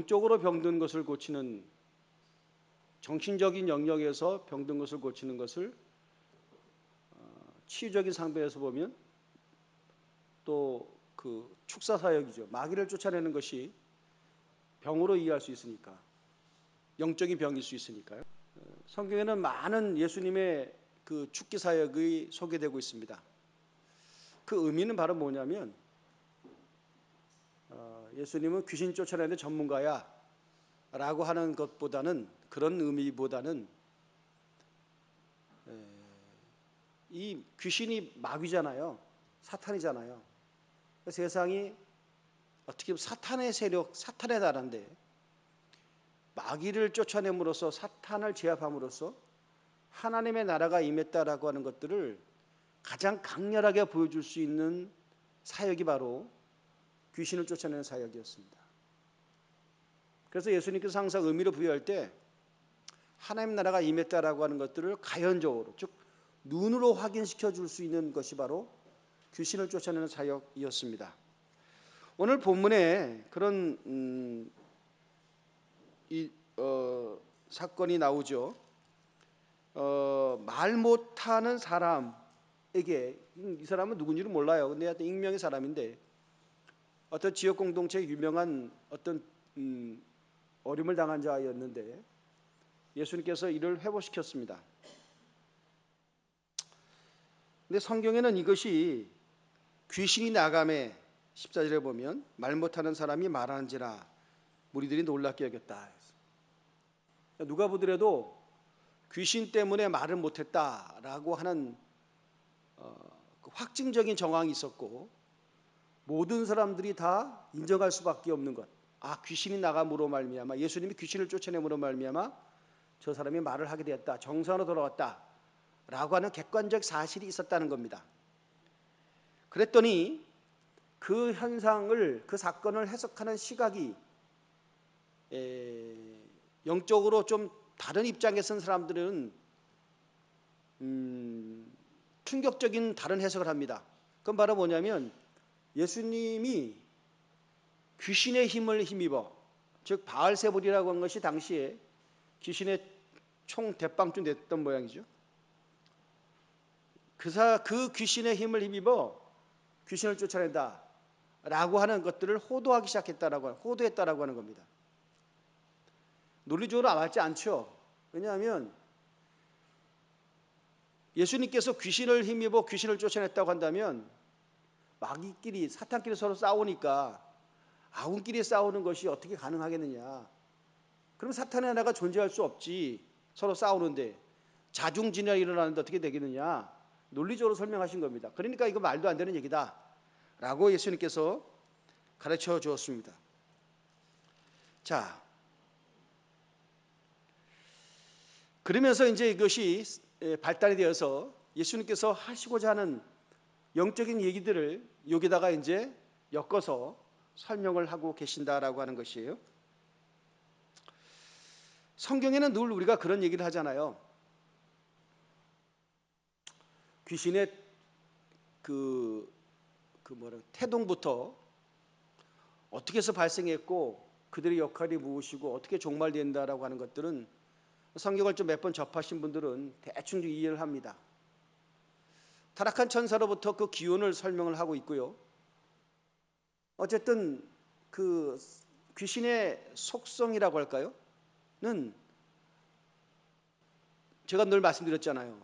영적으로 병든 것을 고치는, 정신적인 영역에서 병든 것을 고치는 것을 치유적인 상태에서 보면 또 그 축사 사역이죠. 마귀를 쫓아내는 것이 병으로 이해할 수 있으니까, 영적인 병일 수 있으니까요. 성경에는 많은 예수님의 그 축기 사역이 소개되고 있습니다. 그 의미는 바로 뭐냐면 예수님은 귀신 쫓아내는 전문가야 라고 하는 것보다는, 그런 의미보다는 이 귀신이 마귀잖아요. 사탄이잖아요. 세상이 어떻게 보면 사탄의 세력, 사탄의 나라인데 마귀를 쫓아냄으로써, 사탄을 제압함으로써 하나님의 나라가 임했다라고 하는 것들을 가장 강렬하게 보여줄 수 있는 사역이 바로 귀신을 쫓아내는 사역이었습니다. 그래서 예수님께서 항상 의미를 부여할 때 하나님 나라가 임했다라고 하는 것들을 가연적으로, 즉 눈으로 확인시켜 줄 수 있는 것이 바로 귀신을 쫓아내는 사역이었습니다. 오늘 본문에 그런 사건이 나오죠. 말 못하는 사람에게, 이 사람은 누군지는 몰라요. 근데 하여튼 익명의 사람인데 어떤 지역 공동체의 유명한 어떤 어림을 당한 자였는데 예수님께서 이를 회복시켰습니다. 근데 성경에는 이것이 귀신이 나감에 14절에 보면 말 못하는 사람이 말하는지라 무리들이 놀랍게 여겼다. 누가 보더라도 귀신 때문에 말을 못했다라고 하는 확증적인 정황이 있었고 모든 사람들이 다 인정할 수밖에 없는 것. 귀신이 나감으로 말미암아, 예수님이 귀신을 쫓아냄으로 말미암아 저 사람이 말을 하게 되었다, 정상으로 돌아왔다라고 하는 객관적 사실이 있었다는 겁니다. 그랬더니 그 현상을, 그 사건을 해석하는 시각이 영적으로 좀 다른 입장에 선 사람들은 충격적인 다른 해석을 합니다. 그건 바로 뭐냐면 예수님이 귀신의 힘을 힘입어, 즉 바알세불이라고 하는 것이 당시에 귀신의 총 대빵쯤 됐던 모양이죠. 그 귀신의 힘을 힘입어 귀신을 쫓아낸다 라고 하는 것들을 호도하기 시작했다라고, 호도했다라고 하는 겁니다. 논리적으로 맞지 않죠. 왜냐하면 예수님께서 귀신을 힘입어 귀신을 쫓아냈다고 한다면 마귀끼리, 사탄끼리 서로 싸우니까 아군끼리 싸우는 것이 어떻게 가능하겠느냐. 그럼 사탄의 하나가 존재할 수 없지. 서로 싸우는데 자중진열이 일어나는데 어떻게 되겠느냐. 논리적으로 설명하신 겁니다. 그러니까 이거 말도 안 되는 얘기다 라고 예수님께서 가르쳐 주었습니다. 자, 그러면서 이제 이것이 발달이 되어서 예수님께서 하시고자 하는 영적인 얘기들을 여기다가 이제 엮어서 설명을 하고 계신다라고 하는 것이에요. 성경에는 늘 우리가 그런 얘기를 하잖아요. 귀신의 태동부터 어떻게 해서 발생했고 그들의 역할이 무엇이고 어떻게 종말된다라고 하는 것들은 성경을 좀 몇 번 접하신 분들은 대충 이해를 합니다. 타락한 천사로부터 그 기원을 설명을 하고 있고요. 어쨌든 그 귀신의 속성이라고 할까요? 는 제가 늘 말씀드렸잖아요.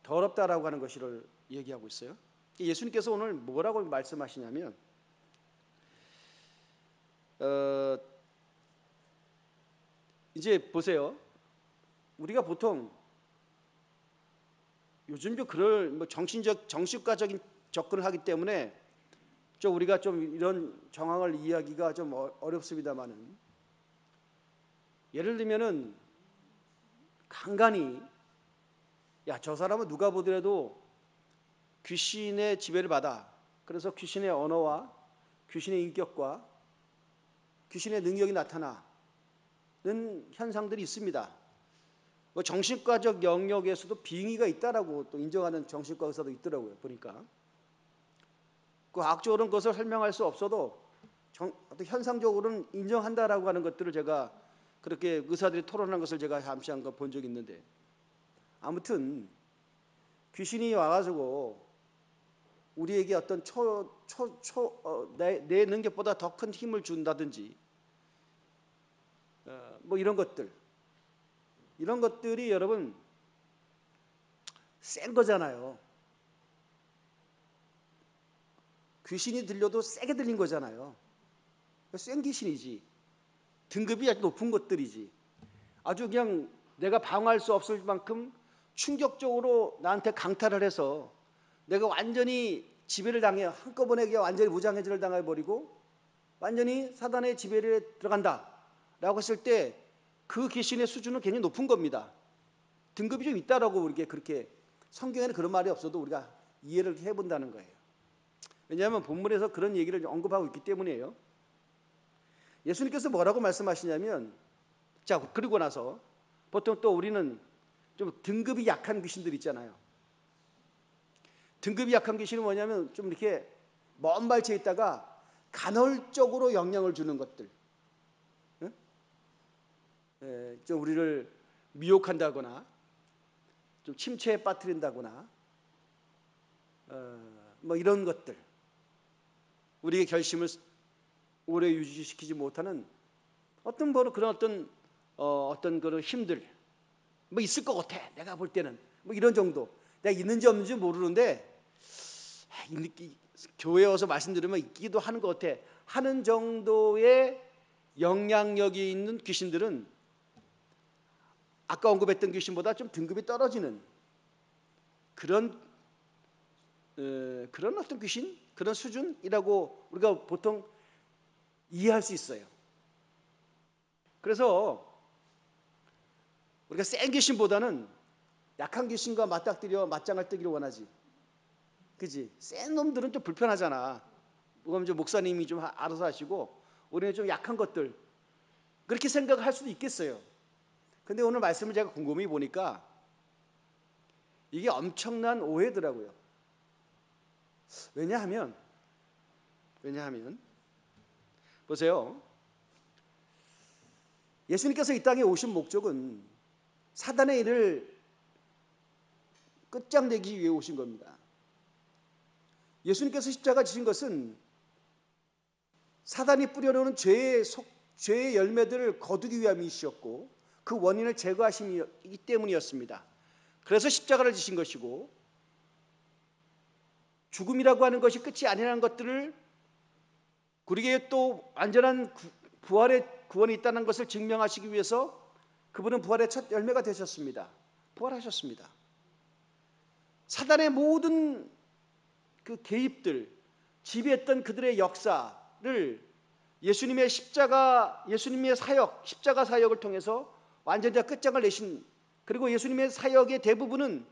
더럽다라고 하는 것을 얘기하고 있어요. 예수님께서 오늘 뭐라고 말씀하시냐면 이제 보세요. 우리가 보통 요즘도 그럴 정신과적인 접근을 하기 때문에 좀 우리가 좀 이런 정황을 이해하기가 좀 어렵습니다만은, 예를 들면은 간간히 저 사람은 누가 보더라도 귀신의 지배를 받아. 그래서 귀신의 언어와 귀신의 인격과 귀신의 능력이 나타나는 현상들이 있습니다. 정신과적 영역에서도 빙의가 있다라고 또 인정하는 정신과 의사도 있더라고요. 보니까 그 과학적으로는 그것을 설명할 수 없어도 어떤 현상적으로는 인정한다라고 하는 것들을 제가 그렇게 의사들이 토론한 것을 제가 잠시 한번 본 적이 있는데, 아무튼 귀신이 와가지고 우리에게 어떤 내 능력보다 더 큰 힘을 준다든지 뭐 이런 것들이 여러분 센 거잖아요. 귀신이 들려도 세게 들린 거잖아요. 센 귀신이지. 등급이 아주 높은 것들이지. 아주 그냥 내가 방어할 수 없을 만큼 충격적으로 나한테 강탈을 해서 내가 완전히 지배를 당해, 한꺼번에 그냥 완전히 무장해제를 당해버리고 완전히 사단의 지배에 들어간다 라고 했을 때 그 귀신의 수준은 굉장히 높은 겁니다. 등급이 좀 있다라고 우리게 그렇게, 성경에는 그런 말이 없어도 우리가 이해를 해본다는 거예요. 왜냐하면 본문에서 그런 얘기를 언급하고 있기 때문이에요. 예수님께서 뭐라고 말씀하시냐면, 자, 그리고 나서 보통 또 우리는 좀 등급이 약한 귀신들 있잖아요. 등급이 약한 귀신은 뭐냐면 좀 이렇게 먼 발치에 있다가 간헐적으로 영향을 주는 것들, 좀 우리를 미혹한다거나 좀 침체에 빠뜨린다거나 뭐 이런 것들, 우리의 결심을 오래 유지시키지 못하는 어떤 그런 어떤 그런 힘들 뭐 있을 것 같아. 내가 볼 때는 뭐 이런 정도. 내가 있는지 없는지 모르는데 교회에 와서 말씀드리면 있기도 하는 것 같아 하는 정도의 영향력이 있는 귀신들은 아까 언급했던 귀신보다 좀 등급이 떨어지는 그런 어떤 귀신, 그런 수준이라고 우리가 보통 이해할 수 있어요. 그래서 우리가 센 귀신보다는 약한 귀신과 맞짱을 뜨기를 원하지. 그지? 센 놈들은 좀 불편하잖아. 그럼 좀 목사님이 좀 알아서 하시고 우리는 좀 약한 것들, 그렇게 생각할 수도 있겠어요. 근데 오늘 말씀을 제가 곰곰이 보니까 이게 엄청난 오해더라고요. 왜냐하면 보세요. 예수님께서 이 땅에 오신 목적은 사단의 일을 끝장내기 위해 오신 겁니다. 예수님께서 십자가 지신 것은 사단이 뿌려놓은 죄의 열매들을 거두기 위함이셨고 그 원인을 제거하시기 때문이었습니다. 그래서 십자가를 지신 것이고, 죽음이라고 하는 것이 끝이 아니라는 것들을 우리에게 또 완전한 구원이 있다는 것을 증명하시기 위해서 그분은 부활의 첫 열매가 되셨습니다. 부활하셨습니다. 사단의 모든 그 개입들, 지배했던 그들의 역사를 예수님의 사역, 십자가 사역을 통해서 완전히 끝장을 내신, 그리고 예수님의 사역의 대부분은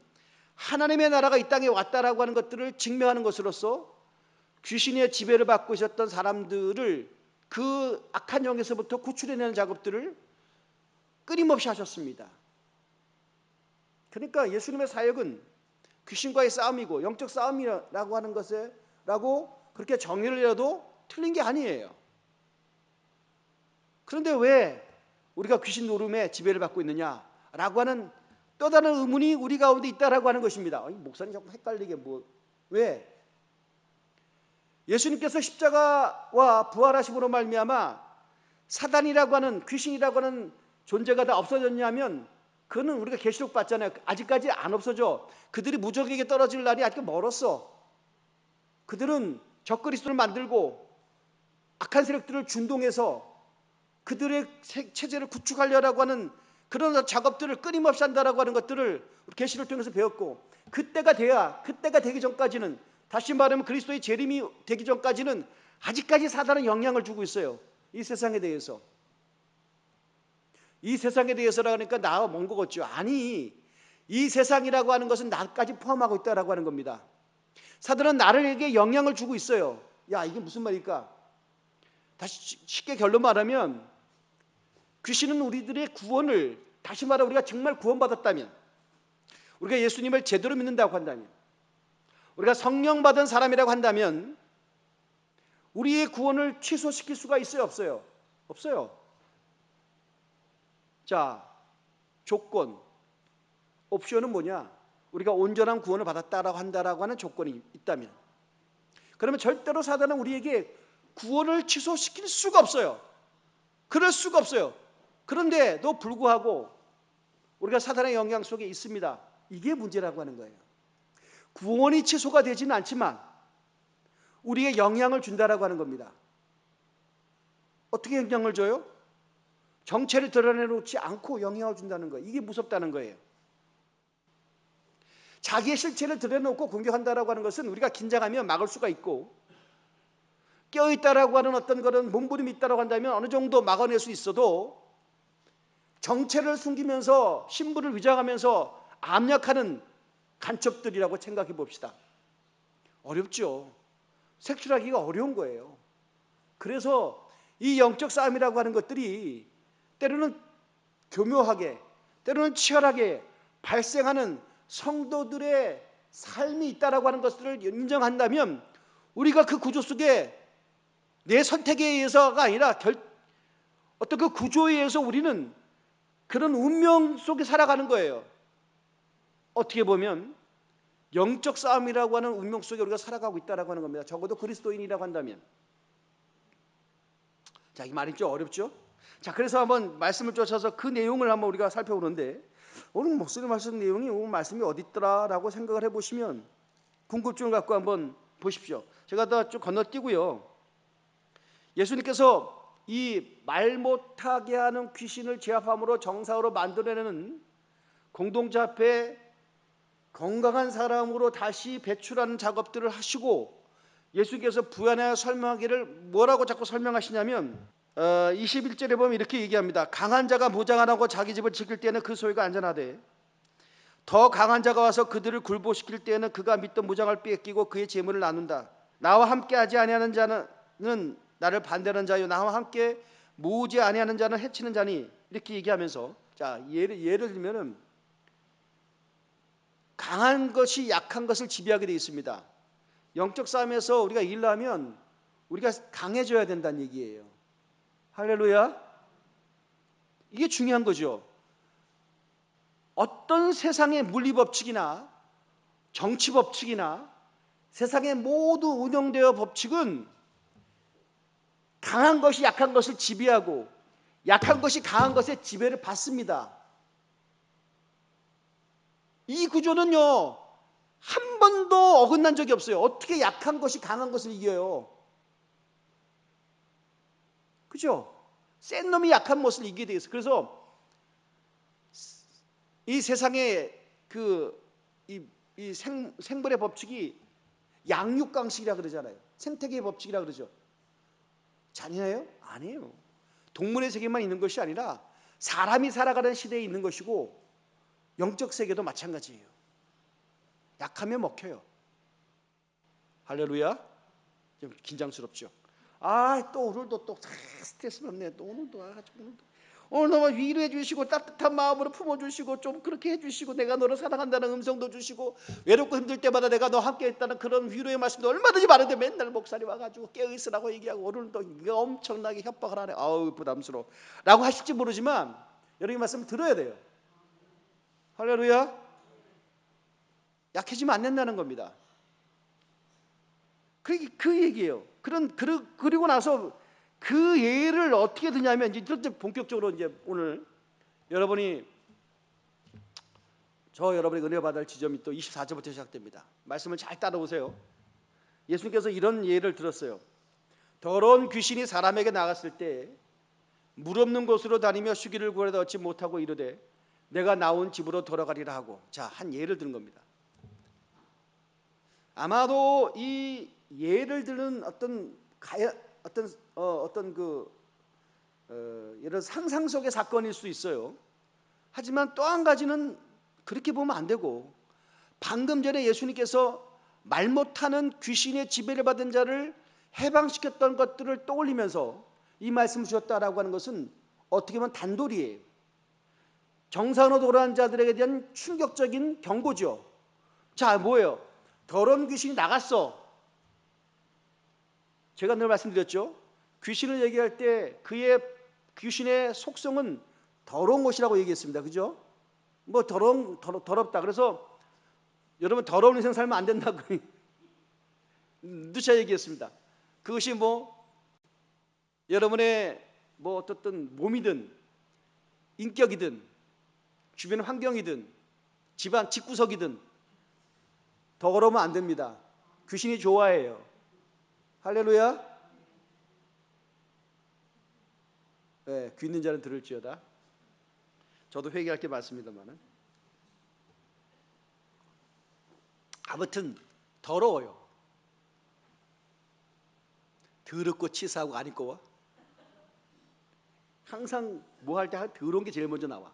하나님의 나라가 이 땅에 왔다라고 하는 것들을 증명하는 것으로서 귀신의 지배를 받고 있었던 사람들을 그 악한 영에서부터 구출해내는 작업들을 끊임없이 하셨습니다. 그러니까 예수님의 사역은 귀신과의 싸움이고 영적 싸움이라고 하는 것이라고 그렇게 정의를 해도 틀린 게 아니에요. 그런데 왜 우리가 귀신 노름에 지배를 받고 있느냐라고 하는 또 다른 의문이 우리 가운데 있다라고 하는 것입니다. 목사님 자꾸 헷갈리게 왜? 예수님께서 십자가와 부활하심으로 말미암아 사단이라고 하는, 귀신이라고 하는 존재가 다 없어졌냐면 그거는 우리가 계시록 봤잖아요. 아직까지 안 없어져. 그들이 무적에게 떨어질 날이 아직 멀었어. 그들은 적그리스도를 만들고 악한 세력들을 준동해서 그들의 체제를 구축하려고 하는 그런 작업들을 끊임없이 한다라고 하는 것들을 계시를 통해서 배웠고, 그때가 되기 전까지는, 다시 말하면 그리스도의 재림이 되기 전까지는 아직까지 사단은 영향을 주고 있어요. 이 세상에 대해서. 이 세상에 대해서라 하니까 나와 먼 거겠죠. 아니, 이 세상이라고 하는 것은 나까지 포함하고 있다라고 하는 겁니다. 사단은 나에게 영향을 주고 있어요. 야, 이게 무슨 말일까? 다시 쉽게 결론 말하면 귀신은 우리들의 구원을, 다시 말하면 우리가 정말 구원받았다면, 우리가 예수님을 제대로 믿는다고 한다면, 우리가 성령 받은 사람이라고 한다면 우리의 구원을 취소시킬 수가 있어요, 없어요? 없어요. 자, 조건, 옵션은 뭐냐? 우리가 온전한 구원을 받았다라고 한다라고 하는 조건이 있다면, 그러면 절대로 사단은 우리에게 구원을 취소시킬 수가 없어요. 그럴 수가 없어요. 그런데도 불구하고 우리가 사단의 영향 속에 있습니다. 이게 문제라고 하는 거예요. 구원이 취소가 되지는 않지만 우리에게 영향을 준다라고 하는 겁니다. 어떻게 영향을 줘요? 정체를 드러내놓지 않고 영향을 준다는 거예요. 이게 무섭다는 거예요. 자기의 실체를 드러내놓고 공격한다라고 하는 것은 우리가 긴장하면 막을 수가 있고, 깨어있다라고 하는 어떤 그런 몸부림이 있다라고 한다면 어느 정도 막아낼 수 있어도, 정체를 숨기면서 신분을 위장하면서 압력하는 간첩들이라고 생각해 봅시다. 어렵죠. 색출하기가 어려운 거예요. 그래서 이 영적 싸움이라고 하는 것들이 때로는 교묘하게, 때로는 치열하게 발생하는 성도들의 삶이 있다라고 하는 것들을 인정한다면, 우리가 그 구조 속에 내 선택에 의해서가 아니라 어떤 그 구조에 의해서 우리는 그런 운명 속에 살아가는 거예요. 어떻게 보면 영적 싸움이라고 하는 운명 속에 우리가 살아가고 있다라고 하는 겁니다. 적어도 그리스도인이라고 한다면. 자, 이 말이 좀 어렵죠? 자, 그래서 한번 말씀을 쫓아서 그 내용을 한번 우리가 살펴보는데, 오늘 목사님 말씀 내용이 오늘 말씀이 어디 있더라라고 생각을 해보시면 궁금증을 갖고 한번 보십시오. 제가 더 좀 건너뛰고요. 예수님께서 이 말 못하게 하는 귀신을 제압함으로 정상으로 만들어내는 공동체 앞에 건강한 사람으로 다시 배출하는 작업들을 하시고, 예수께서 부연하여 설명하기를 뭐라고 자꾸 설명하시냐면 21절에 보면 이렇게 얘기합니다. 강한 자가 무장 안 하고 자기 집을 지킬 때에는 그 소유가 안전하되, 더 강한 자가 와서 그들을 굴복시킬 때에는 그가 믿던 무장을 뺏기고 그의 재물을 나눈다. 나와 함께 하지 아니하는 자는 나를 반대하는 자요, 나와 함께 모으지 아니하는 자는 해치는 자니. 이렇게 얘기하면서, 자, 예를 들면은 강한 것이 약한 것을 지배하게 되어 있습니다. 영적 싸움에서 우리가 일하면 우리가 강해져야 된다는 얘기예요. 할렐루야. 이게 중요한 거죠. 어떤 세상의 물리 법칙이나 정치 법칙이나 세상의 모두 운영되어 법칙은 강한 것이 약한 것을 지배하고 약한 것이 강한 것의 지배를 받습니다. 이 구조는요, 한 번도 어긋난 적이 없어요. 어떻게 약한 것이 강한 것을 이겨요? 그죠? 센 놈이 약한 것을 이기게 되겠어요. 그래서 이 세상의 이 생물의 법칙이 양육강식이라 그러잖아요. 생태계의 법칙이라 그러죠. 잔인해요? 아니에요. 동물의 세계만 있는 것이 아니라 사람이 살아가는 시대에 있는 것이고, 영적 세계도 마찬가지예요. 약하면 먹혀요. 할렐루야. 좀 긴장스럽죠. 또 오늘도 또 스트레스 받네. 또 오늘도 오늘 너무 위로해 주시고 따뜻한 마음으로 품어주시고 좀 그렇게 해주시고, 내가 너를 사랑한다는 음성도 주시고, 외롭고 힘들 때마다 내가 너와 함께 있다는 그런 위로의 말씀도 얼마든지 많은데, 맨날 목사님 와가지고 깨어있으라고 얘기하고 오늘도 엄청나게 협박을 하네. 아우 부담스러워 라고 하실지 모르지만 여러분 말씀 들어야 돼요. 할렐루야. 약해지면 안 된다는 겁니다. 그 얘기예요. 그리고 나서 그 예를 어떻게 드냐면, 이제 본격적으로 이제 오늘 여러분이 여러분이 은혜 받을 지점이 또 24절부터 시작됩니다. 말씀을 잘 따라오세요. 예수님께서 이런 예를 들었어요. 더러운 귀신이 사람에게 나갔을 때 물 없는 곳으로 다니며 쉬기를 구하다 얻지 못하고 이르되 내가 나온 집으로 돌아가리라 하고. 자, 한 예를 든 겁니다. 아마도 이 예를 드는 이런 상상 속의 사건일 수 있어요. 하지만 또 한 가지는 그렇게 보면 안 되고, 방금 전에 예수님께서 말 못하는 귀신의 지배를 받은 자를 해방시켰던 것들을 떠올리면서 이 말씀을 주셨다라고 하는 것은 어떻게 보면 단돌이에요. 정상으로 돌아간 자들에게 대한 충격적인 경고죠. 자, 뭐예요? 더러운 귀신이 나갔어. 제가 늘 말씀드렸죠. 귀신을 얘기할 때 그의 귀신의 속성은 더러운 것이라고 얘기했습니다. 그죠? 뭐 더럽다. 그래서 여러분 더러운 인생 살면 안 된다고 누차 얘기했습니다. 그것이 뭐 여러분의 뭐 어떻든 몸이든 인격이든 주변 환경이든 집안 집구석이든 더러우면 안 됩니다. 귀신이 좋아해요. 할렐루야. 네, 귀 있는 자는 들을지어다. 저도 회개할 게 많습니다만은 아무튼 더러워요. 더럽고 치사하고 안 입고 와. 항상 뭐 할 때 더러운 게 제일 먼저 나와.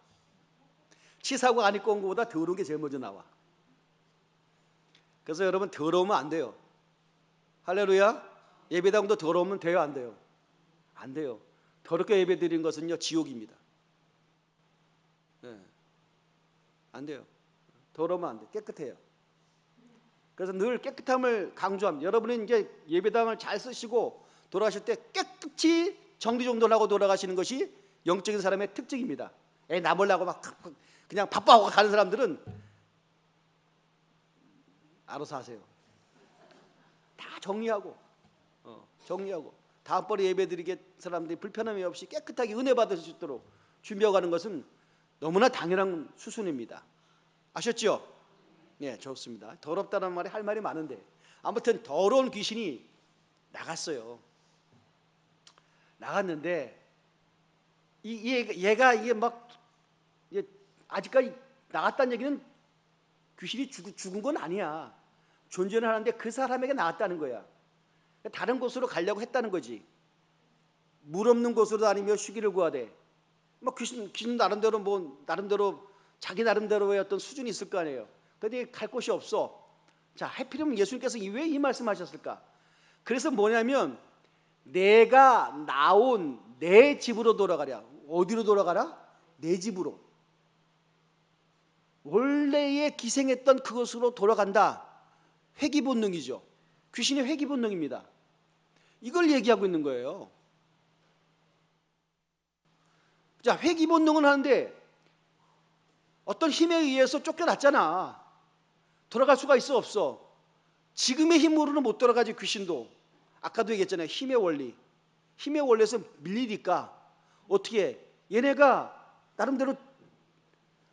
치사하고 안 입고 온 것보다 더러운 게 제일 먼저 나와. 그래서 여러분 더러우면 안 돼요. 할렐루야. 예배당도 더러우면 돼요, 안 돼요? 안 돼요. 더럽게 예배드린 것은요 지옥입니다. 네. 안 돼요. 더러우면 안 돼. 깨끗해요. 그래서 늘 깨끗함을 강조합니다. 여러분은 이제 예배당을 잘 쓰시고 돌아가실 때 깨끗이 정리정돈하고 돌아가시는 것이 영적인 사람의 특징입니다. 나 몰라고 막 그냥 바빠하고 가는 사람들은 알아서 하세요. 다 정리하고 다음번에 예배드리게 사람들이 불편함이 없이 깨끗하게 은혜 받을 수 있도록 준비하고 가는 것은 너무나 당연한 수순입니다. 아셨죠? 네, 좋습니다. 더럽다는 말에 할 말이 많은데 아무튼 더러운 귀신이 나갔어요. 나갔는데 얘가 이게 막 아직까지 나갔다는 얘기는 귀신이 죽은 건 아니야. 존재는 하는데 그 사람에게 나갔다는 거야. 다른 곳으로 가려고 했다는 거지. 물 없는 곳으로 다니며 쉬기를 구하되. 뭐 귀신 나름대로 자기 나름대로의 어떤 수준이 있을 거 아니에요. 그런데 갈 곳이 없어. 자, 하필이면 예수님께서 왜 이 말씀하셨을까? 그래서 뭐냐면 내가 나온 내 집으로 돌아가랴. 어디로 돌아가라? 내 집으로. 원래의 기생했던 그것으로 돌아간다. 회귀 본능이죠. 귀신의 회귀 본능입니다. 이걸 얘기하고 있는 거예요. 자, 회귀 본능은 하는데 어떤 힘에 의해서 쫓겨났잖아. 돌아갈 수가 있어 없어? 지금의 힘으로는 못 돌아가지. 귀신도 아까도 얘기했잖아요. 힘의 원리. 힘의 원리에서 밀리니까 어떻게 얘네가 나름대로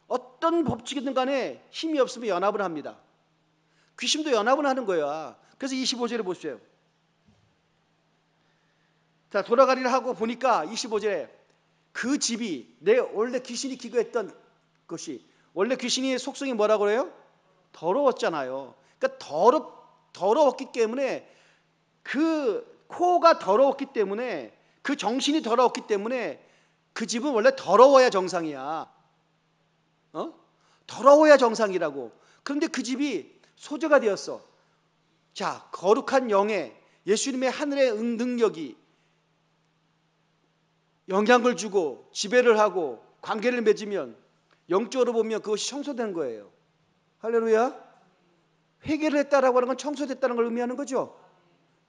어떤 법칙이든 간에 힘이 없으면 연합을 합니다. 귀신도 연합을 하는 거야. 그래서 25절에 보세요. 자, 돌아가리라 하고 보니까 25절에 그 집이 내 원래 귀신이 기거했던 것이 원래 귀신의 속성이 뭐라고 그래요? 더러웠잖아요. 그러니까 더러웠기 때문에 그 코가 더러웠기 때문에 그 정신이 더러웠기 때문에 그 집은 원래 더러워야 정상이야. 더러워야 정상이라고. 그런데 그 집이 소재가 되었어. 자, 거룩한 영에 예수님의 하늘의 능력이 영향을 주고 지배를 하고 관계를 맺으면 영적으로 보면 그것이 청소된 거예요. 할렐루야. 회개를 했다라고 하는 건 청소됐다는 걸 의미하는 거죠.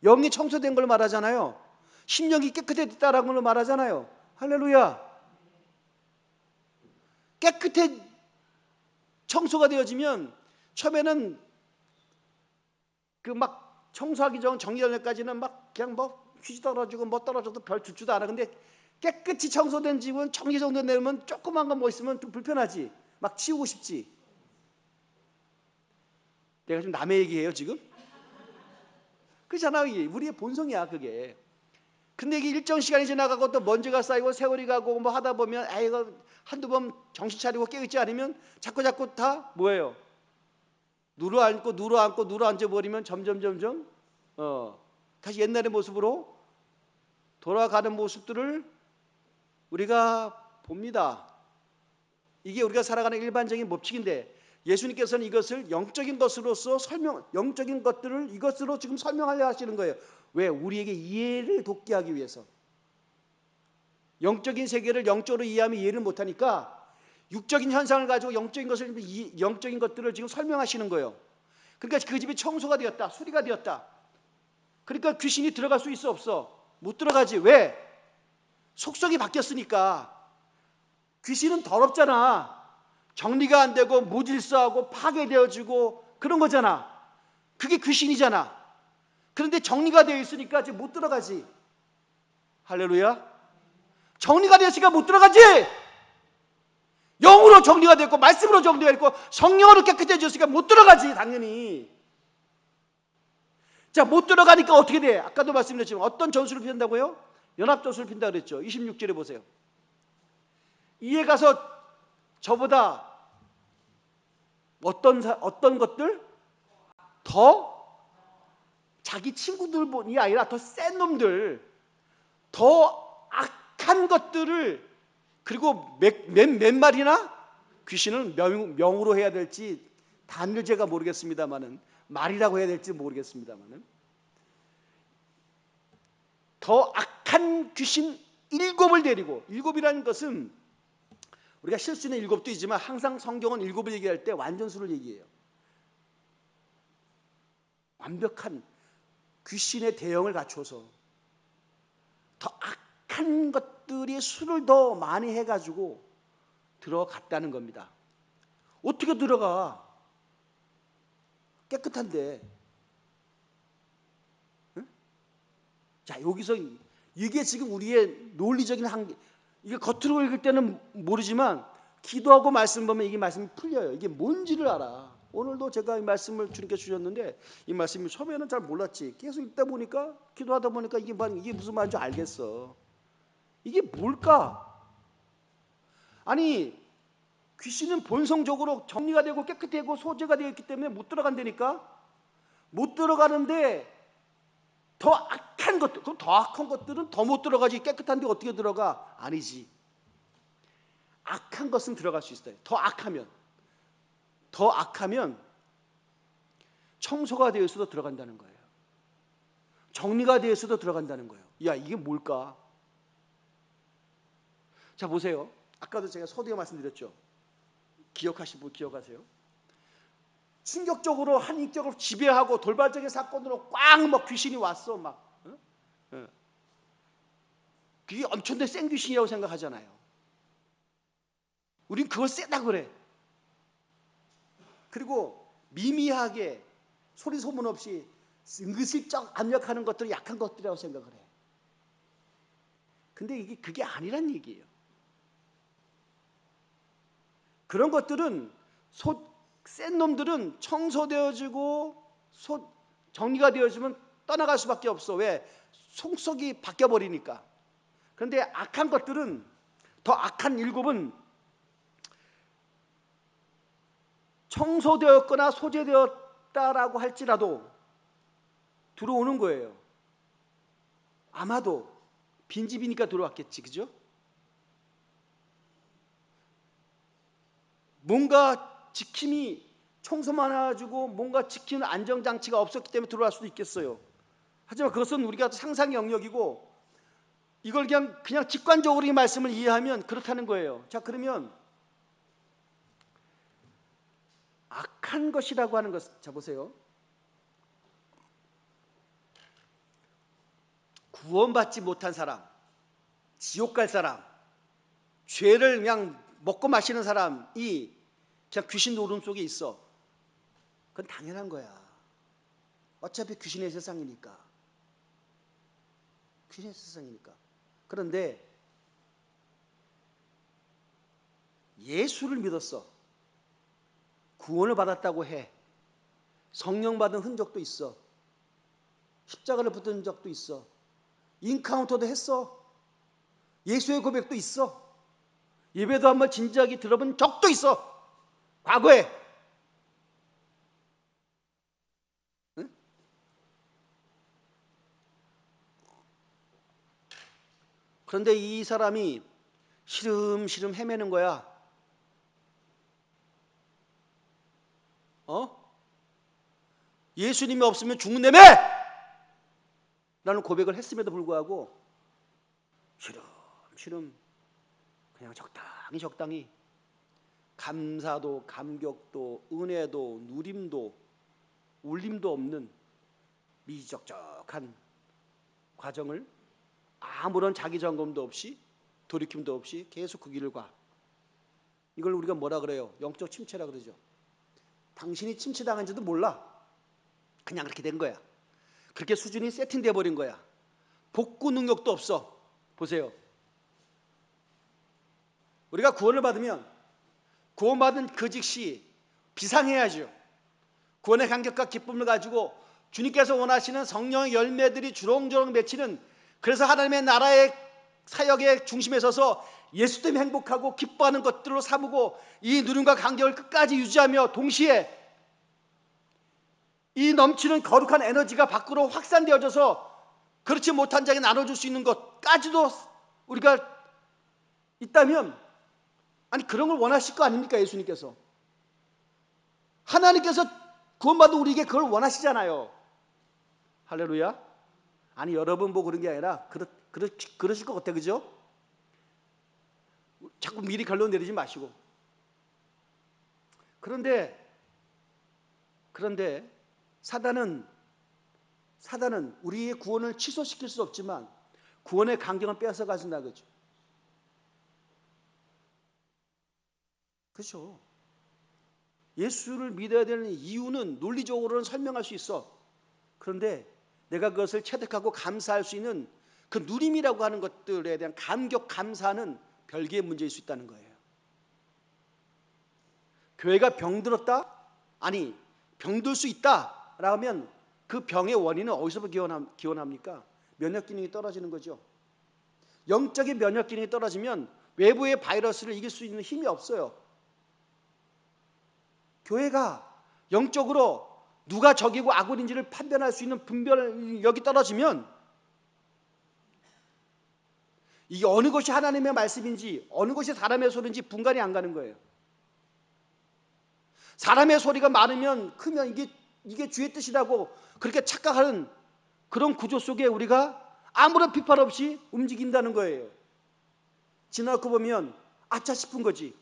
영이 청소된 걸 말하잖아요. 심령이 깨끗해졌다라는 걸 말하잖아요. 할렐루야. 깨끗해 청소가 되어지면 처음에는 그 막 청소하기 전 정리전까지는 막 그냥 뭐 휴지 떨어지고 뭐 떨어져도 별 죽지도 않아. 근데 깨끗이 청소된 집은 정리 정도 내면 조그만 거 뭐 있으면 좀 불편하지. 막 치우고 싶지. 내가 지금 남의 얘기해요 지금? 그렇잖아. 우리의 본성이야 그게. 근데 이게 일정 시간이 지나가고 또 먼지가 쌓이고 세월이 가고 뭐 하다 보면 이거 한두 번 정신 차리고 깨어있지 않으면 자꾸 다 뭐예요? 누르앉아 버리면 점점 다시 옛날의 모습으로 돌아가는 모습들을 우리가 봅니다. 이게 우리가 살아가는 일반적인 법칙인데 예수님께서는 이것을 영적인 것들을 이것으로 지금 설명하려 하시는 거예요. 왜? 우리에게 이해를 돕게 하기 위해서. 영적인 세계를 영적으로 이해하면 이해를 못하니까 육적인 현상을 가지고 영적인 것들을 지금 설명하시는 거예요. 그러니까 그 집이 청소가 되었다. 수리가 되었다. 그러니까 귀신이 들어갈 수 있어 없어? 못 들어가지. 왜? 속성이 바뀌었으니까. 귀신은 더럽잖아. 정리가 안 되고 무질서하고 파괴되어지고 그런 거잖아. 그게 귀신이잖아. 그런데 정리가 되어 있으니까 이제 못 들어가지. 할렐루야. 정리가 되었으니까 못 들어가지. 영으로 정리가 됐고 말씀으로 정리가 됐고 성령으로 깨끗해졌으니까 못 들어가지 당연히. 자, 못 들어가니까 어떻게 돼? 아까도 말씀드렸지만 어떤 전술을 핀다고요? 연합전술을 핀다 그랬죠. 26절에 보세요. 이에 가서 저보다 어떤 것들? 더 자기 친구들이 아니라 더 센 놈들, 더 악한 것들을, 그리고 몇 마리나 귀신을 명으로 해야 될지 단을 제가 모르겠습니다만은, 말이라고 해야 될지 모르겠습니다만은, 더 악한 귀신 7을 데리고, 7이라는 것은 우리가 실수는 7도 있지만 항상 성경은 7을 얘기할 때 완전수를 얘기해요. 완벽한 귀신의 대형을 갖춰서 더 악한 것들이 수를 더 많이 해가지고 들어갔다는 겁니다. 어떻게 들어가? 깨끗한데. 응? 자, 여기서 이게 지금 우리의 논리적인 한계. 이게 겉으로 읽을 때는 모르지만 기도하고 말씀 보면 이게 말씀이 풀려요. 이게 뭔지를 알아. 오늘도 제가 이 말씀을 주님께 주셨는데 이 말씀이 처음에는 잘 몰랐지. 계속 읽다 보니까, 기도하다 보니까 이게 무슨 말인지 알겠어. 이게 뭘까? 아니, 귀신은 본성적으로 정리가 되고 깨끗하고 소재가 되어 있기 때문에 못 들어간다니까. 못 들어가는데 더 악한 것들, 그럼 더 악한 것들은 더 못 들어가지. 깨끗한데 어떻게 들어가? 아니지. 악한 것은 들어갈 수 있어요. 더 악하면 청소가 되어 있어도 들어간다는 거예요. 정리가 되어 있어도 들어간다는 거예요. 야, 이게 뭘까? 자, 보세요. 아까도 제가 서두에 말씀드렸죠. 기억하신 분 기억하세요? 충격적으로 한 인격을 지배하고 돌발적인 사건으로 꽉 막 귀신이 왔어. 막. 어? 어. 그게 엄청나게 센 귀신이라고 생각하잖아요. 우린 그걸 세다 그래. 그리고 미미하게 소리 소문 없이 은근슬쩍 압력하는 것들은 약한 것들이라고 생각을 해. 근데 그게 아니란 얘기예요. 그런 것들은 센 놈들은 청소되어지고 정리가 되어지면 떠나갈 수밖에 없어. 왜? 속속이 바뀌어버리니까. 그런데 악한 것들은, 더 악한 7은 청소되었거나 소재되었다라고 할지라도 들어오는 거예요. 아마도 빈집이니까 들어왔겠지. 그죠? 뭔가 지킴이 청소만 해가지고 뭔가 지키는 안정장치가 없었기 때문에 들어갈 수도 있겠어요. 하지만 그것은 우리가 상상의 영역이고, 이걸 그냥 직관적으로 이 말씀을 이해하면 그렇다는 거예요. 자, 그러면 악한 것이라고 하는 것, 자 보세요. 구원받지 못한 사람, 지옥 갈 사람, 죄를 그냥 먹고 마시는 사람이 그냥 귀신 노름 속에 있어. 그건 당연한 거야. 어차피 귀신의 세상이니까. 귀신의 세상이니까. 그런데 예수를 믿었어. 구원을 받았다고 해. 성령 받은 흔적도 있어. 십자가를 붙은 적도 있어. 인카운터도 했어. 예수의 고백도 있어. 예배도 한번 진지하게 들어본 적도 있어. 과거에. 응? 그런데 이 사람이 시름시름 헤매는 거야. 예수님이 없으면 죽는다며! 라는 고백을 했음에도 불구하고 시름시름 그냥 적당히 감사도 감격도 은혜도 누림도 울림도 없는 미적적한 과정을 아무런 자기 점검도 없이 돌이킴도 없이 계속 그 길을 가. 이걸 우리가 뭐라 그래요? 영적 침체라 그러죠. 당신이 침체당한지도 몰라. 그냥 그렇게 된 거야. 그렇게 수준이 세팅돼 버린 거야. 복구 능력도 없어. 보세요. 우리가 구원을 받으면 구원받은 그 즉시 비상해야죠. 구원의 감격과 기쁨을 가지고 주님께서 원하시는 성령의 열매들이 주렁주렁 맺히는, 그래서 하나님의 나라의 사역의 중심에 서서 예수 때문에 행복하고 기뻐하는 것들로 삼고 이 누림과 간격을 끝까지 유지하며 동시에 이 넘치는 거룩한 에너지가 밖으로 확산되어져서 그렇지 못한 자에게 나눠줄 수 있는 것까지도 우리가 있다면, 아니 그런 걸 원하실 거 아닙니까? 예수님께서, 하나님께서 구원받은 우리에게 그걸 원하시잖아요. 할렐루야. 아니 여러분 보고 그런 게 아니라 그러실 것 같아. 그죠? 자꾸 미리 결론 내리지 마시고. 그런데 사단은 우리의 구원을 취소시킬 수 없지만 구원의 강경을 빼앗아 가진다 그죠? 그렇죠. 예수를 믿어야 되는 이유는 논리적으로는 설명할 수 있어. 그런데 내가 그것을 체득하고 감사할 수 있는 그 누림이라고 하는 것들에 대한 감격, 감사는 별개의 문제일 수 있다는 거예요. 교회가 병들었다? 아니 병들 수 있다라고 하면 그 병의 원인은 어디서부터 기원합니까? 면역 기능이 떨어지는 거죠. 영적인 면역 기능이 떨어지면 외부의 바이러스를 이길 수 있는 힘이 없어요. 교회가 영적으로 누가 적이고 악원인지를 판단할 수 있는 분별력이 떨어지면 이게 어느 것이 하나님의 말씀인지 어느 것이 사람의 소리인지 분간이 안 가는 거예요. 사람의 소리가 많으면 크면 이게 주의 뜻이라고 그렇게 착각하는 그런 구조 속에 우리가 아무런 비판 없이 움직인다는 거예요. 지나고 보면 아차 싶은 거지.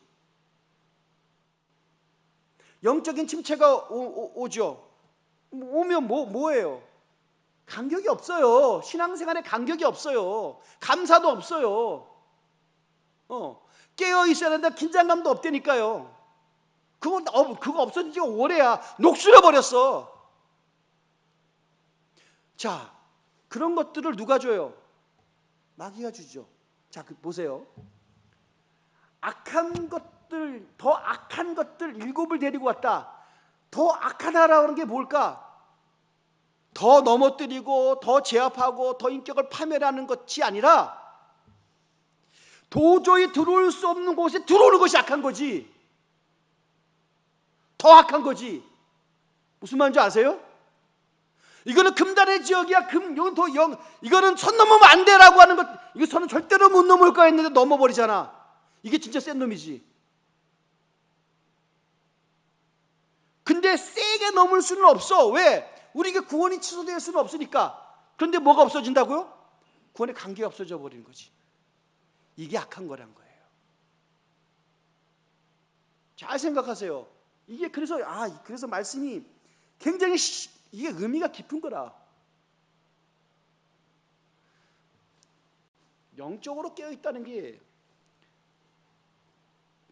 영적인 침체가 오죠. 오면 뭐예요? 간격이 없어요. 신앙생활에 간격이 없어요. 감사도 없어요. 깨어 있어야 된다. 긴장감도 없다니까요. 그거 없어진 지가 오래야. 녹슬어 버렸어. 자, 그런 것들을 누가 줘요? 마귀가 주죠. 자, 보세요. 더 악한 것들 일곱을 데리고 왔다. 더 악하다라고 하는 게 뭘까? 더 넘어뜨리고 더 제압하고 더 인격을 파멸하는 것이 아니라 도저히 들어올 수 없는 곳에 들어오는 것이 악한 거지. 더 악한 거지. 무슨 말인지 아세요? 이거는 금단의 지역이야. 이거는 선 넘으면 안 돼라고 하는 것, 이거 선은 절대로 못 넘을 거야 했는데 넘어버리잖아. 이게 진짜 센 놈이지. 근데 세게 넘을 수는 없어. 왜? 우리가 구원이 취소될 수는 없으니까. 그런데 뭐가 없어진다고요? 구원의 관계가 없어져 버리는 거지. 이게 악한 거란 거예요. 잘 생각하세요. 이게 그래서 말씀이 굉장히 이게 의미가 깊은 거라. 영적으로 깨어 있다는 게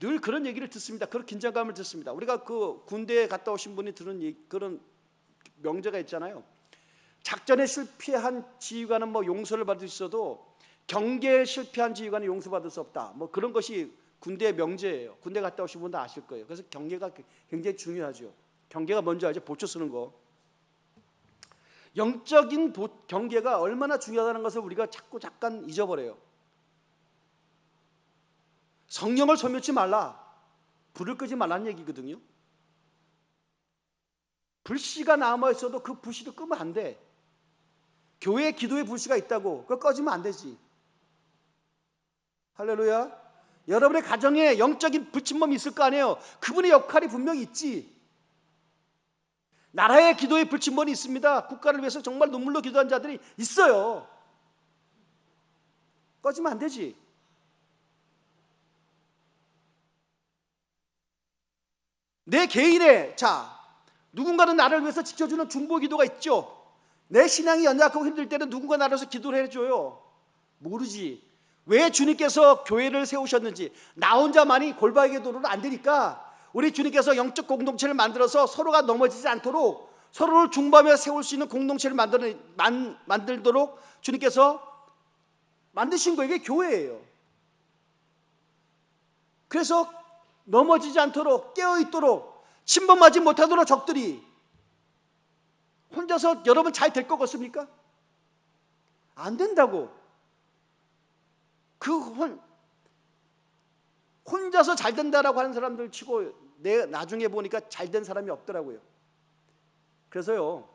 늘 그런 얘기를 듣습니다. 그런 긴장감을 듣습니다. 우리가 그 군대에 갔다 오신 분이 들은 그런 명제가 있잖아요. 작전에 실패한 지휘관은 뭐 용서를 받을 수 있어도 경계에 실패한 지휘관은 용서받을 수 없다. 뭐 그런 것이 군대의 명제예요. 군대 갔다 오신 분도 아실 거예요. 그래서 경계가 굉장히 중요하죠. 경계가 뭔지 알죠? 보초 쓰는 거. 영적인 경계가 얼마나 중요하다는 것을 우리가 자꾸 잠깐 잊어버려요. 성령을 소멸치 말라. 불을 끄지 말라는 얘기거든요. 불씨가 남아있어도 그 불씨를 끄면 안 돼. 교회에 기도의 불씨가 있다고 그걸 꺼지면 안 되지. 할렐루야. 여러분의 가정에 영적인 불침범이 있을 거 아니에요. 그분의 역할이 분명히 있지. 나라의 기도의 불침범이 있습니다. 국가를 위해서 정말 눈물로 기도한 자들이 있어요. 꺼지면 안 되지. 내 개인의 누군가는 나를 위해서 지켜주는 중보 기도가 있죠. 내 신앙이 연약하고 힘들 때는 누군가 나라서 기도를 해줘요? 모르지. 왜 주님께서 교회를 세우셨는지. 나 혼자만이 골방의 도로는 안 되니까 우리 주님께서 영적 공동체를 만들어서 서로가 넘어지지 않도록, 서로를 중보하며 세울 수 있는 공동체를 만들도록 주님께서 만드신 거, 이게 교회예요. 그래서 넘어지지 않도록, 깨어있도록, 침범하지 못하도록 적들이. 혼자서 여러분 잘 될 것 같습니까? 안 된다고. 혼자서 잘 된다라고 하는 사람들 치고 나중에 보니까 잘 된 사람이 없더라고요. 그래서요,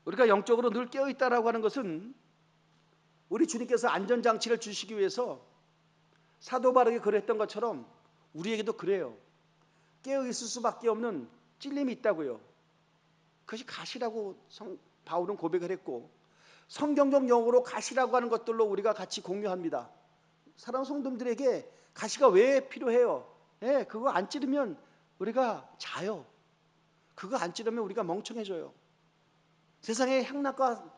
우리가 영적으로 늘 깨어있다라고 하는 것은 우리 주님께서 안전장치를 주시기 위해서 사도 바울에게 그랬던 것처럼 우리에게도 그래요. 깨어있을 수밖에 없는 찔림이 있다고요. 그것이 가시라고 바울은 고백을 했고, 성경적 용어로 가시라고 하는 것들로 우리가 같이 공유합니다. 사랑하는 성도들에게 가시가 왜 필요해요? 그거 안 찌르면 우리가 자요. 그거 안 찌르면 우리가 멍청해져요. 세상의 향락과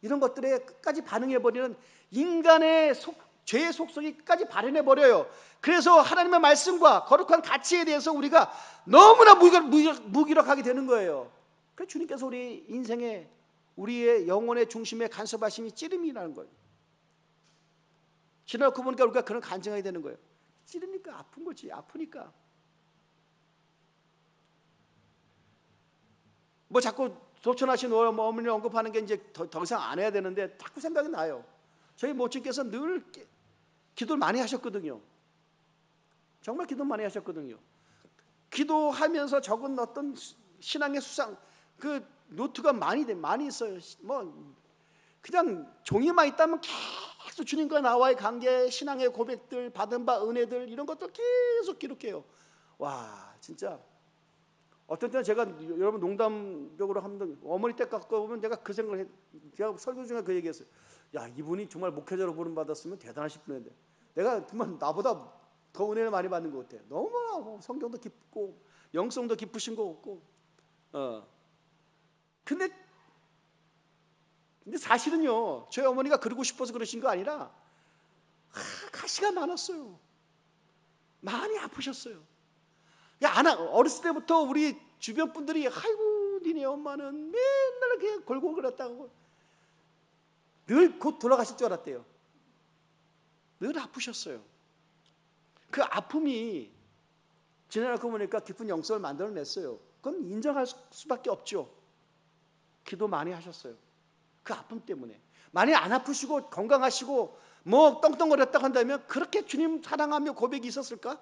이런 것들에 끝까지 반응해버리는 인간의 죄의 속성이 끝까지 발현해버려요. 그래서 하나님의 말씀과 거룩한 가치에 대해서 우리가 너무나 무기력하게 되는 거예요. 그래서 주님께서 우리 인생에, 우리의 영혼의 중심에 간섭하심이 찌름이라는 거예요. 지나고 보니까 우리가 그런 간증하게 되는 거예요. 찌르니까 아픈 거지. 아프니까. 뭐 자꾸 도천하신 어머니를 언급하는 게 이제 더 이상 안 해야 되는데 자꾸 생각이 나요. 저희 모친께서 늘 기도를 많이 하셨거든요. 정말 기도 많이 하셨거든요. 기도하면서 적은 어떤 신앙의 수상, 그 노트가 많이 있어요. 뭐 그냥 종이만 있다면 계속 주님과 나와의 관계, 신앙의 고백들, 받은 바 은혜들, 이런 것들 계속 기록해요. 와, 진짜 어떤 때는 제가, 여러분 농담적으로 하면, 어머니 댁 갖고 오면 내가 그 생각을 제가 설교 중에 그 얘기했어요. 야, 이분이 정말 목회자로 부름 받았으면 대단하실 분인데 내가 정말 나보다 더 은혜를 많이 받는 것 같아요. 너무 성경도 깊고 영성도 깊으신 것 같고. 근데 사실은요, 저희 어머니가 그러고 싶어서 그러신 거 아니라 가시가 많았어요. 많이 아프셨어요. 어렸을 때부터 우리 주변 분들이 아이고 니네 엄마는 맨날 그냥 골골거렸다고, 늘 곧 돌아가실 줄 알았대요. 늘 아프셨어요. 그 아픔이 지나고 보니까 깊은 영성을 만들어냈어요. 그건 인정할 수밖에 없죠. 기도 많이 하셨어요. 그 아픔 때문에. 많이 안 아프시고 건강하시고 뭐 떵떵거렸다고 한다면 그렇게 주님 사랑하며 고백이 있었을까?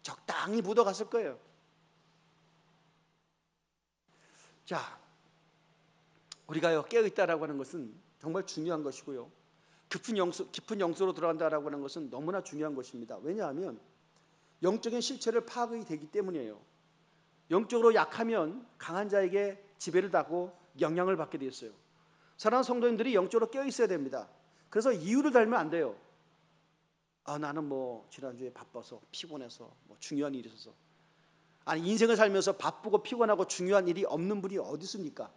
적당히 묻어갔을 거예요. 자, 우리가 깨어있다라고 하는 것은 정말 중요한 것이고요. 깊은 영성으로 들어간다라고 하는 것은 너무나 중요한 것입니다. 왜냐하면 영적인 실체를 파악이 되기 때문이에요. 영적으로 약하면 강한 자에게 지배를 받고 영향을 받게 되어 있어요. 사랑하는 성도님들이 영적으로 깨어있어야 됩니다. 그래서 이유를 달면 안 돼요. 나는 뭐 지난주에 바빠서 피곤해서 뭐 중요한 일이 있어서. 아니, 인생을 살면서 바쁘고 피곤하고 중요한 일이 없는 분이 어디 있습니까?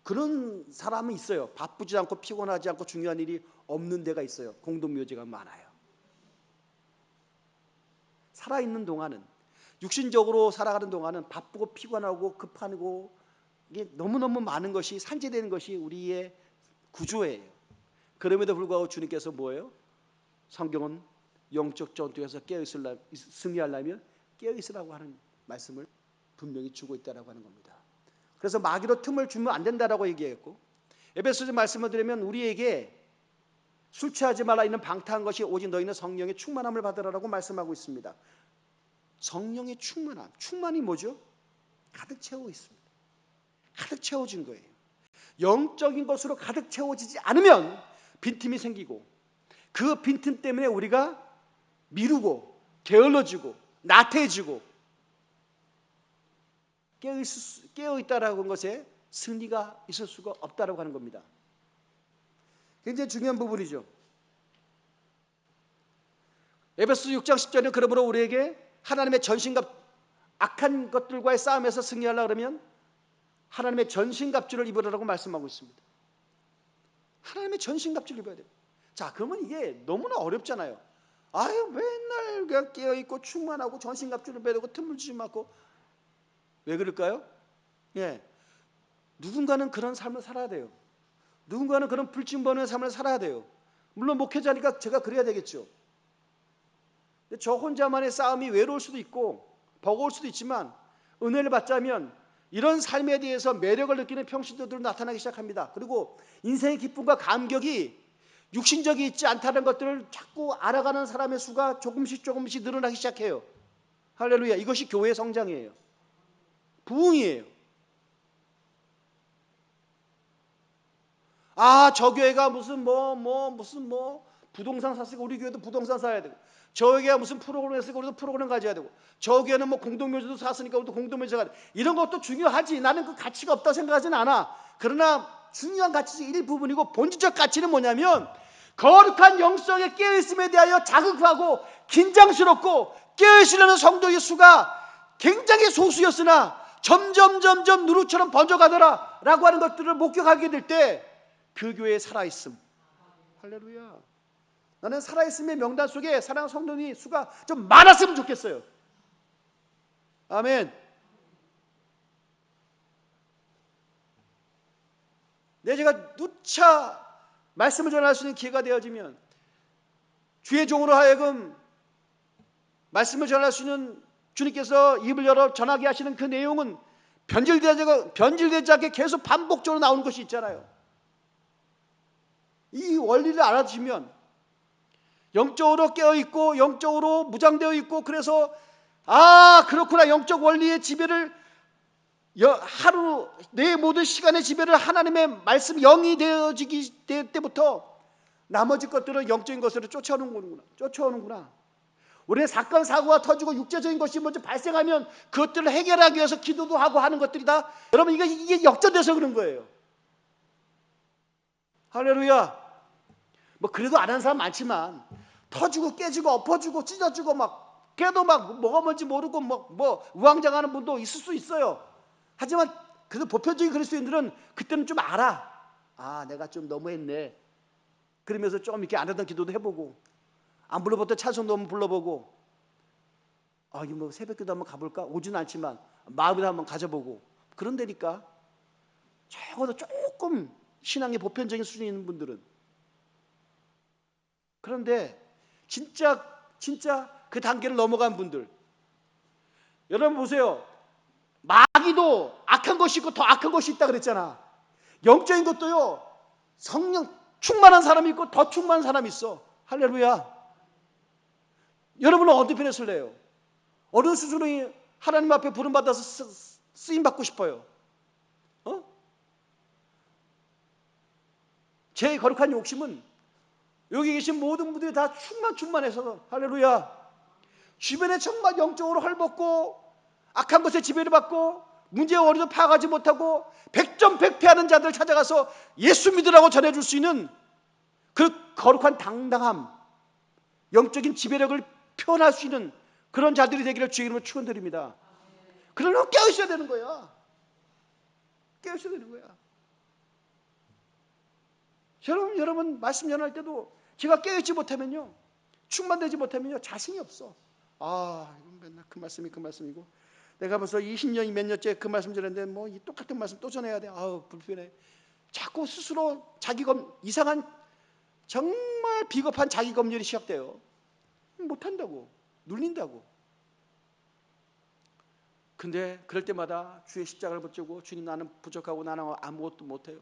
그런 사람은 있어요. 바쁘지 않고 피곤하지 않고 중요한 일이 없는 데가 있어요. 공동묘지가 많아요. 살아있는 동안은, 육신적으로 살아가는 동안은 바쁘고 피곤하고 급하고 이게 너무너무 많은 것이 산재되는 것이 우리의 구조예요. 그럼에도 불구하고 주님께서 뭐예요? 성경은 영적 전투에서 승리하려면 깨어있으라고 하는 말씀을 분명히 주고 있다라고 하는 겁니다. 그래서 마귀로 틈을 주면 안 된다라고 얘기했고, 에베소서 말씀을 드리면 우리에게 술 취하지 말라 있는 방탕한 것이 오직 너희는 성령의 충만함을 받으라라고 말씀하고 있습니다. 성령의 충만함, 충만이 뭐죠? 가득 채워 있습니다. 가득 채워진 거예요. 영적인 것으로 가득 채워지지 않으면 빈틈이 생기고, 그 빈틈 때문에 우리가 미루고 게을러지고 나태해지고, 깨어있다라고 하는 것에 승리가 있을 수가 없다라고 하는 겁니다. 굉장히 중요한 부분이죠. 에베소 6장 10절은 그러므로 우리에게 하나님의 전신갑 악한 것들과의 싸움에서 승리하려고 그러면 하나님의 전신갑주를 입으라고 말씀하고 있습니다. 하나님의 전신갑주를 입어야 돼요. 자, 그러면 이게 너무나 어렵잖아요. 아유, 맨날 그냥 깨어있고 충만하고 전신갑주를 매고 틈을 주지 않고. 왜 그럴까요? 예, 누군가는 그런 삶을 살아야 돼요. 누군가는 그런 불침번의 삶을 살아야 돼요. 물론 목회자니까 제가 그래야 되겠죠. 근데 저 혼자만의 싸움이 외로울 수도 있고 버거울 수도 있지만 은혜를 받자면 이런 삶에 대해서 매력을 느끼는 평신도들로 나타나기 시작합니다. 그리고 인생의 기쁨과 감격이 육신적이 있지 않다는 것들을 자꾸 알아가는 사람의 수가 조금씩 늘어나기 시작해요. 할렐루야. 이것이 교회의 성장이에요. 부흥이에요. 아, 저 교회가 무슨 부동산 샀으니까 우리 교회도 부동산 사야 되고, 저 교회가 무슨 프로그램 했으니까 우리도 프로그램 가져야 되고, 저 교회는 뭐 공동묘지도 샀으니까 우리도 공동묘지 가야 돼. 이런 것도 중요하지. 나는 그 가치가 없다고 생각하지는 않아. 그러나 중요한 가치 일부분이고 본질적 가치는 뭐냐면 거룩한 영성에 깨어있음에 대하여 자극하고 긴장스럽고 깨어있으려는 성도의 수가 굉장히 소수였으나 점점 누루처럼 번져가더라 라고 하는 것들을 목격하게 될 때 그 교회에 살아있음. 할렐루야. 나는 살아있음의 명단 속에 사랑하는 성도의 수가 좀 많았으면 좋겠어요. 아멘. 제가 누차 말씀을 전할 수 있는 기회가 되어지면 주의 종으로 하여금 말씀을 전할 수 있는 주님께서 입을 열어 전하게 하시는 그 내용은 변질되지 않게 계속 반복적으로 나오는 것이 있잖아요. 이 원리를 알아주시면 영적으로 깨어있고 영적으로 무장되어 있고, 그래서 아, 그렇구나, 영적 원리의 지배를 하루 내 모든 시간의 지배를 하나님의 말씀 영이 되어지기 때부터 나머지 것들은 영적인 것으로 쫓아오는구나. 우리의 사건 사고가 터지고 육체적인 것이 먼저 발생하면 그것들을 해결하기 위해서 기도도 하고 하는 것들이다. 여러분, 이게 역전돼서 그런 거예요. 할렐루야. 뭐 그래도 안 하는 사람 많지만 터지고 깨지고 엎어지고 찢어지고 막 깨도 막 뭐가 뭔지 모르고 뭐 우왕좌왕하는 분도 있을 수 있어요. 하지만 그래도 보편적인 그리스도인들은 그때는 좀 알아. 아, 내가 좀 너무했네. 그러면서 좀 이렇게 안 하던 기도도 해보고, 안 불러봤던 찬송도 한번 불러보고, 아, 이거 뭐 새벽기도 한번 가볼까? 오지는 않지만 마음을 한번 가져보고, 그런다니까. 적어도 조금 신앙의 보편적인 수준이 있는 분들은. 그런데 진짜 그 단계를 넘어간 분들, 여러분 보세요. 마귀도 악한 것이 있고 더 악한 것이 있다 그랬잖아. 영적인 것도요, 성령 충만한 사람이 있고 더 충만한 사람이 있어. 할렐루야. 여러분은 어느 편에 설래요? 어느 수준의 하나님 앞에 부름받아서 쓰임받고 싶어요? 제 거룩한 욕심은 여기 계신 모든 분들이 다 충만해서, 할렐루야, 주변에 정말 영적으로 헐벗고 악한 것에 지배를 받고 문제의 원인도 파악하지 못하고 백전백패하는 자들을 찾아가서 예수 믿으라고 전해줄 수 있는 그 거룩한 당당함, 영적인 지배력을 표현할 수 있는 그런 자들이 되기를 주의 이름으로 축원드립니다. 그러려면 깨어있어야 되는 거야. 깨어있어야 되는 거야. 여러분 말씀 전할 때도 제가 깨어있지 못하면요, 충만되지 못하면요, 자신이 없어. 아, 이건 맨날 그 말씀이고, 내가 벌써 20년이 몇 년째 그 말씀 전했는데 뭐 이 똑같은 말씀 또 전해야 돼. 아우, 불편해. 자꾸 스스로 이상한 정말 비겁한 자기 검열이 시작돼요. 못한다고, 눌린다고. 근데 그럴 때마다 주의 십자가를 붙들고, 주님, 나는 부족하고 나는 아무것도 못해요.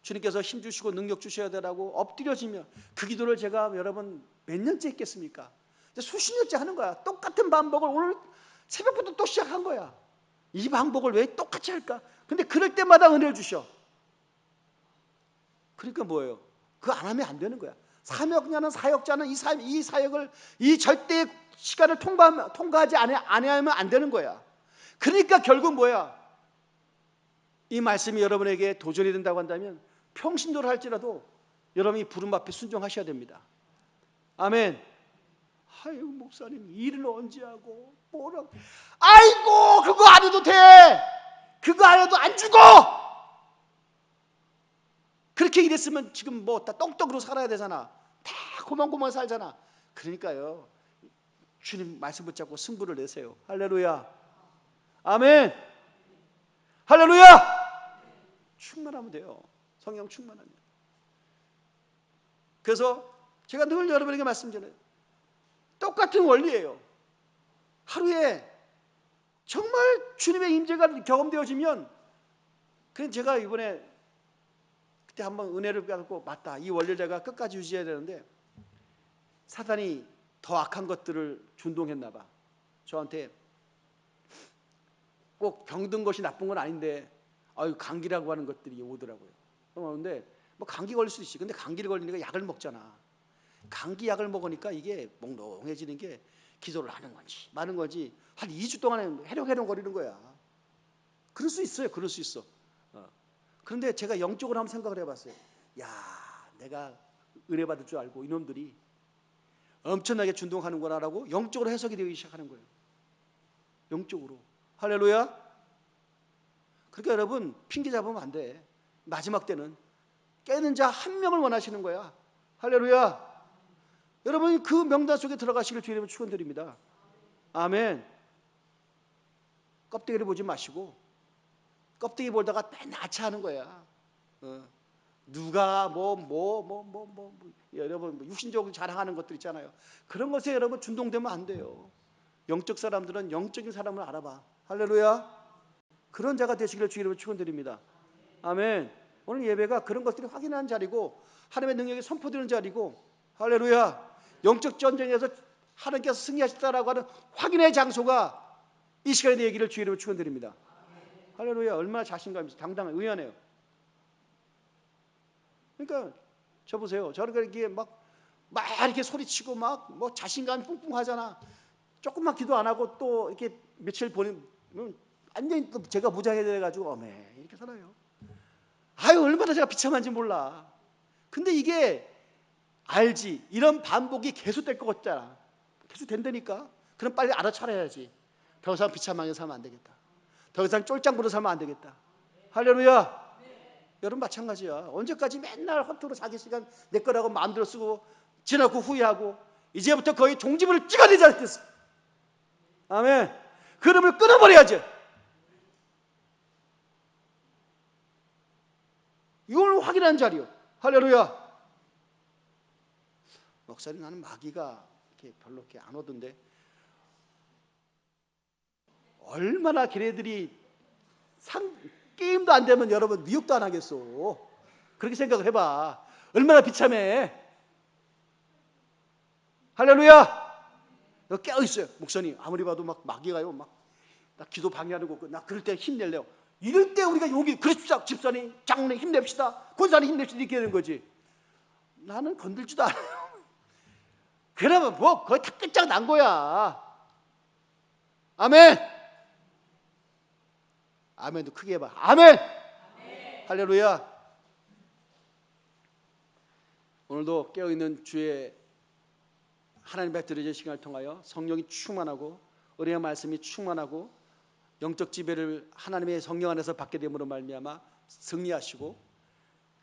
주님께서 힘 주시고 능력 주셔야 되라고 엎드려지며, 그 기도를 제가 여러분 몇 년째 했겠습니까? 수십 년째 하는 거야. 똑같은 반복을 오늘 새벽부터 또 시작한 거야. 이 반복을 왜 똑같이 할까? 근데 그럴 때마다 은혜를 주셔. 그러니까 뭐예요? 그거 안 하면 안 되는 거야. 사역자는 이 사역을, 이 절대 시간을 통과하지 않으면 안 되는 거야. 그러니까 결국 뭐야? 이 말씀이 여러분에게 도전이 된다고 한다면 평신도를 할지라도 여러분이 부름 앞에 순종하셔야 됩니다. 아멘. 아유, 목사님 일을 언제 하고 뭐라? 아이고 그거 안 해도 돼. 그거 안 해도 안 죽어. 그렇게 일했으면 지금 뭐 다 똥떡으로 살아야 되잖아. 다 고만고만 살잖아. 그러니까요. 주님 말씀 붙잡고 승부를 내세요. 할렐루야. 아멘. 할렐루야. 충만하면 돼요. 성령 충만하면. 그래서 제가 늘 여러분에게 말씀드려요. 똑같은 원리예요. 하루에 정말 주님의 임재가 경험되어지면, 그래서 제가 이번에 그때 한번 은혜를 받고, 맞다, 이 원리를 제가 끝까지 유지해야 되는데 사단이 더 악한 것들을 준동했나 봐. 저한테 꼭 병든 것이 나쁜 건 아닌데 감기라고 하는 것들이 오더라고요. 그런데 뭐 감기 걸릴 수 있지. 근데 감기를 걸리니까 약을 먹잖아. 감기 약을 먹으니까 이게 몽롱해지는 게 기도를 하는 건지 마는 건지 한 2주 동안에 해롱해롱 거리는 거야. 그럴 수 있어요. 그럴 수 있어. 그런데 제가 영적으로 한번 생각을 해봤어요. 야, 내가 은혜 받을 줄 알고 이놈들이 엄청나게 준동하는구나라고 영적으로 해석이 되기 시작하는 거예요. 영적으로. 할렐루야. 그러니까 여러분 핑계 잡으면 안 돼. 마지막 때는 깨는 자 한 명을 원하시는 거야. 할렐루야. 여러분이 그 명단 속에 들어가시길 주님을 축원드립니다. 아멘. 껍데기를 보지 마시고 껍데기 보다가 맨날 아차하는 거야. 누가 여러분 육신적으로 자랑하는 것들 있잖아요. 그런 것에 여러분 준동되면 안 돼요. 영적 사람들은 영적인 사람을 알아봐. 할렐루야. 그런 자가 되시기를 주님을 축원드립니다. 아멘. 오늘 예배가 그런 것들이 확인하는 자리고 하나님의 능력이 선포되는 자리고, 할렐루야, 영적 전쟁에서 하나님께서 승리하셨다라고 하는 확인의 장소가 이 시간에 되기를 주님을 축원드립니다. 할렐루야. 얼마나 자신감 있어, 당당해, 의연해요. 그러니까 저 보세요. 저는 이렇게 막 이렇게 소리치고 막 뭐 자신감이 뿡뿡하잖아. 조금만 기도 안 하고 또 이렇게 며칠 보내면 완전히 또 제가 무장해 돼가지고 어메 이렇게 살아요. 아유 얼마나 제가 비참한지 몰라. 근데 이게 알지. 이런 반복이 계속될 것 같잖아. 계속 된다니까. 그럼 빨리 알아차려야지. 더 이상 비참하게 살면 안 되겠다. 더 이상 쫄짱부로 살면 안 되겠다. 할렐루야. 여러분 마찬가지야. 언제까지 맨날 헛으로 자기 시간 내 거라고 마음대로 쓰고 지나고 후회하고 이제부터 거의 종지부를 찍어내지 않겠어. 아멘. 그름을 끊어버려야지. 이걸 확인하는 자리요. 할렐루야. 목사님 나는 마귀가 이렇게 별로 이렇게 안 오던데. 얼마나 걔네들이 게임도 안 되면 여러분 미혹도 안 하겠어. 그렇게 생각을 해봐. 얼마나 비참해. 할렐루야. 깨어있어요. 목사님 아무리 봐도 막 마귀가요 나 기도 방해하는 거 나 그럴 때 힘낼래요. 이럴 때 우리가 여기 그럽시다. 집사님 장로님 힘냅시다. 권사님 힘냅시다. 이렇게 되는 거지. 나는 건들지도 않아요. 그러면 뭐 거의 다 끝장난 거야. 아멘. 아멘도 크게 해봐. 아멘. 아멘. 할렐루야. 오늘도 깨어있는 주의 하나님 앞에 드려진 시간을 통하여 성령이 충만하고 은혜의 말씀이 충만하고 영적 지배를 하나님의 성령 안에서 받게 됨으로 말미암아 승리하시고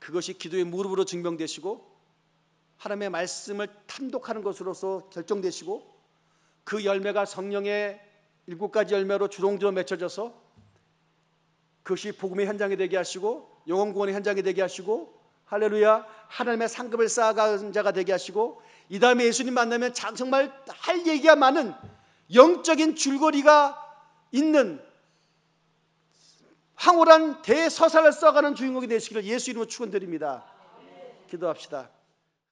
그것이 기도의 무릎으로 증명되시고 하나님의 말씀을 탐독하는 것으로서 결정되시고 그 열매가 성령의 7가지 열매로 주렁주렁 맺혀져서 그것이 복음의 현장이 되게 하시고 영혼구원의 현장이 되게 하시고 할렐루야 하나님의 상급을 쌓아가는 자가 되게 하시고 이 다음에 예수님 만나면 정말 할 얘기가 많은 영적인 줄거리가 있는 황홀한 대서사를 써가는 주인공이 되시기를 예수 이름으로 축원드립니다. 기도합시다.